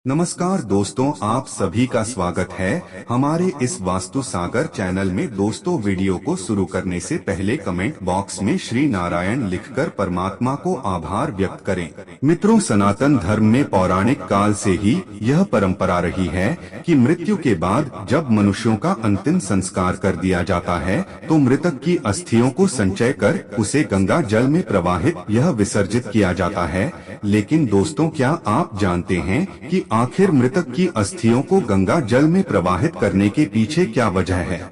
नमस्कार दोस्तों, आप सभी का स्वागत है हमारे इस वास्तु सागर चैनल में। दोस्तों, वीडियो को शुरू करने से पहले कमेंट बॉक्स में श्री नारायण लिखकर परमात्मा को आभार व्यक्त करें। मित्रों, सनातन धर्म में पौराणिक काल से ही यह परंपरा रही है कि मृत्यु के बाद जब मनुष्यों का अंतिम संस्कार कर दिया जाता है तो मृतक की अस्थियों को संचय कर उसे गंगा जल में प्रवाहित यह विसर्जित किया जाता है। लेकिन दोस्तों, क्या आप जानते हैं कि आखिर मृतक की अस्थियों को गंगा जल में प्रवाहित करने के पीछे क्या वजह है?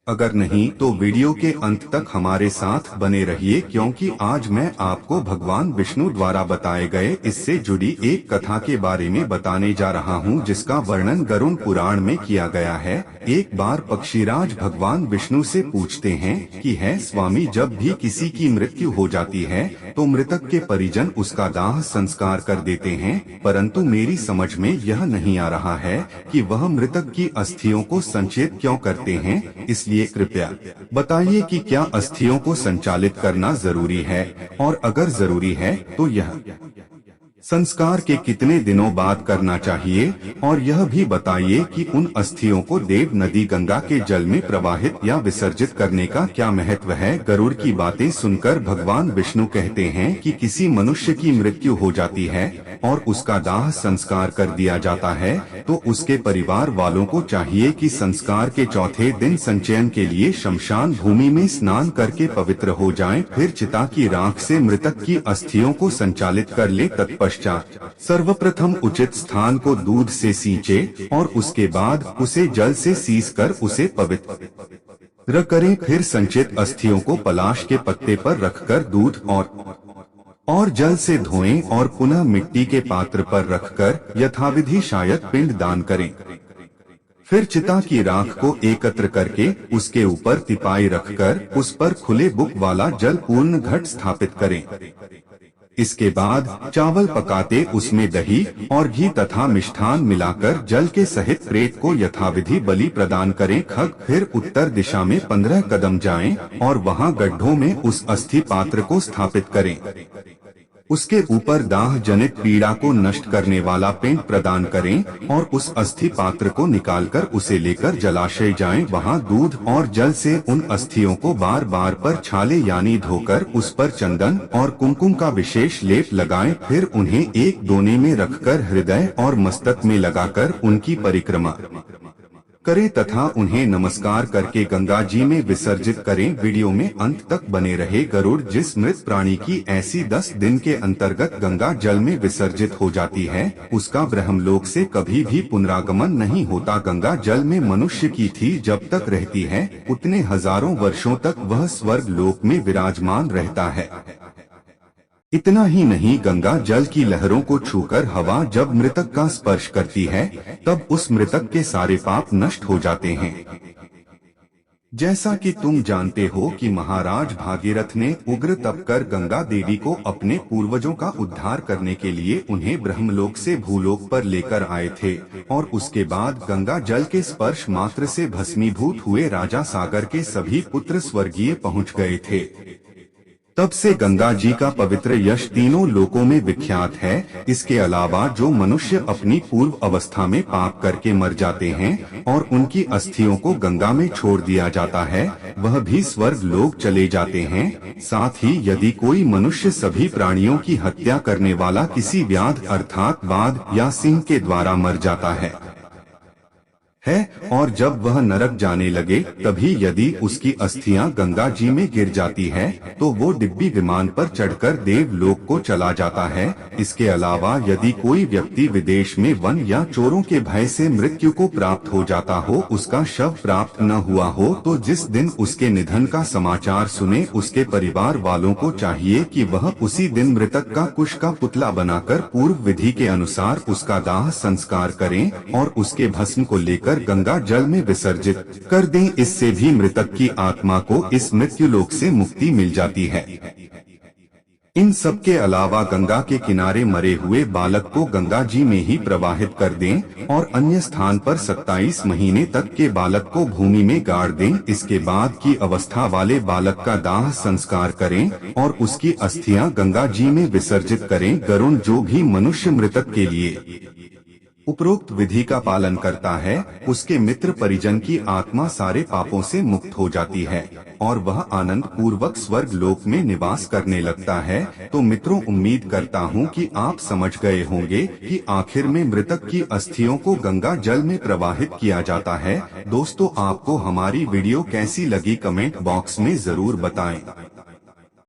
अगर नहीं तो वीडियो के अंत तक हमारे साथ बने रहिए, क्योंकि आज मैं आपको भगवान विष्णु द्वारा बताए गए इससे जुड़ी एक कथा के बारे में बताने जा रहा हूं, जिसका वर्णन गरुड़ पुराण में किया गया है। एक बार पक्षीराज भगवान विष्णु से पूछते हैं कि है स्वामी, जब भी किसी की मृत्यु हो जाती है तो मृतक के परिजन उसका दाह संस्कार कर देते हैं, परंतु मेरी समझ में यह नहीं आ रहा है कि वह मृतक की अस्थियों को संचित क्यों करते हैं। इसलिए कृपया बताइए कि क्या अस्थियों को संचालित करना जरूरी है, और अगर जरूरी है तो यह संस्कार के कितने दिनों बाद करना चाहिए, और यह भी बताइए कि उन अस्थियों को देव नदी गंगा के जल में प्रवाहित या विसर्जित करने का क्या महत्व है। गरुड़ की बातें सुनकर भगवान विष्णु कहते हैं कि किसी मनुष्य की मृत्यु हो जाती है और उसका दाह संस्कार कर दिया जाता है तो उसके परिवार वालों को चाहिए कि संस्कार के चौथे दिन संचयन के लिए शमशान भूमि में स्नान करके पवित्र हो जाएं, फिर चिता की राख से मृतक की अस्थियों को संचालित कर ले। तत्पश्चात सर्वप्रथम उचित स्थान को दूध से सींचे और उसके बाद उसे जल से सींच कर उसे पवित्र करें। फिर संचित अस्थियों को पलाश के पत्ते पर रखकर दूध और जल से धोएं और पुनः मिट्टी के पात्र पर रखकर यथाविधि शायद पिंड दान करें। फिर चिता की राख को एकत्र करके उसके ऊपर तिपाई रखकर उस पर खुले बुक वाला जल पूर्ण घट स्थापित करें। इसके बाद चावल पकाते उसमें दही और घी तथा मिष्ठान मिलाकर जल के सहित प्रेत को यथाविधि बलि प्रदान करें। फिर उत्तर दिशा में 15 कदम जाएं और वहां गड्ढों में उस अस्थि पात्र को स्थापित करें। उसके ऊपर दाह जनित पीड़ा को नष्ट करने वाला पिंड प्रदान करें और उस अस्थि पात्र को निकालकर उसे लेकर जलाशय जाएं। वहां दूध और जल से उन अस्थियों को बार बार पर छाले यानी धोकर उस पर चंदन और कुमकुम का विशेष लेप लगाएं। फिर उन्हें एक दोने में रखकर हृदय और मस्तक में लगाकर उनकी परिक्रमा करें तथा उन्हें नमस्कार करके गंगा जी में विसर्जित करें। वीडियो में अंत तक बने रहे। गरुड़ जिस मृत प्राणी की ऐसी 10 दिन के अंतर्गत गंगा जल में विसर्जित हो जाती है उसका ब्रह्मलोक से कभी भी पुनरागमन नहीं होता। गंगा जल में मनुष्य की थी जब तक रहती है उतने हजारों वर्षों तक वह स्वर्ग लोक में विराजमान रहता है। इतना ही नहीं, गंगा जल की लहरों को छूकर हवा जब मृतक का स्पर्श करती है तब उस मृतक के सारे पाप नष्ट हो जाते हैं। जैसा कि तुम जानते हो कि महाराज भागीरथ ने उग्र तप कर गंगा देवी को अपने पूर्वजों का उद्धार करने के लिए उन्हें ब्रह्मलोक से भूलोक पर लेकर आए थे, और उसके बाद गंगा जल के स्पर्श मात्र से भस्मीभूत हुए राजा सागर के सभी पुत्र स्वर्गीय पहुंच गए थे। तब से गंगा जी का पवित्र यश तीनों लोकों में विख्यात है। इसके अलावा जो मनुष्य अपनी पूर्व अवस्था में पाप करके मर जाते हैं और उनकी अस्थियों को गंगा में छोड़ दिया जाता है वह भी स्वर्ग लोक चले जाते हैं। साथ ही यदि कोई मनुष्य सभी प्राणियों की हत्या करने वाला किसी व्याध अर्थात बाघ या सिंह के द्वारा मर जाता है और जब वह नरक जाने लगे तभी यदि उसकी अस्थियां गंगा जी में गिर जाती है तो वो डिब्बी विमान पर चढ़कर देवलोक को चला जाता है। इसके अलावा यदि कोई व्यक्ति विदेश में वन या चोरों के भय से मृत्यु को प्राप्त हो जाता हो, उसका शव प्राप्त न हुआ हो, तो जिस दिन उसके निधन का समाचार सुने उसके परिवार वालों को चाहिए कि वह उसी दिन मृतक का कुश का पुतला बनाकर पूर्व विधि के अनुसार उसका दाह संस्कार करें और उसके भस्म को लेकर गंगा जल में विसर्जित कर दें। इससे भी मृतक की आत्मा को इस मृत्युलोक से मुक्ति मिल जाती है। इन सब के अलावा गंगा के किनारे मरे हुए बालक को गंगा जी में ही प्रवाहित कर दें और अन्य स्थान पर 27 महीने तक के बालक को भूमि में गाड़ दें। इसके बाद की अवस्था वाले बालक का दाह संस्कार करें और उसकी अस्थियां गंगा जी में विसर्जित करें। गरुण जो भी मनुष्य मृतक के लिए उपरोक्त विधि का पालन करता है, उसके मित्र परिजन की आत्मा सारे पापों से मुक्त हो जाती है और वह आनंद पूर्वक स्वर्ग लोक में निवास करने लगता है। तो मित्रों, उम्मीद करता हूँ कि आप समझ गए होंगे कि आखिर में मृतक की अस्थियों को गंगा जल में प्रवाहित किया जाता है। दोस्तों, आपको हमारी वीडियो कैसी लगी कमेंट बॉक्स में जरूर बताएं।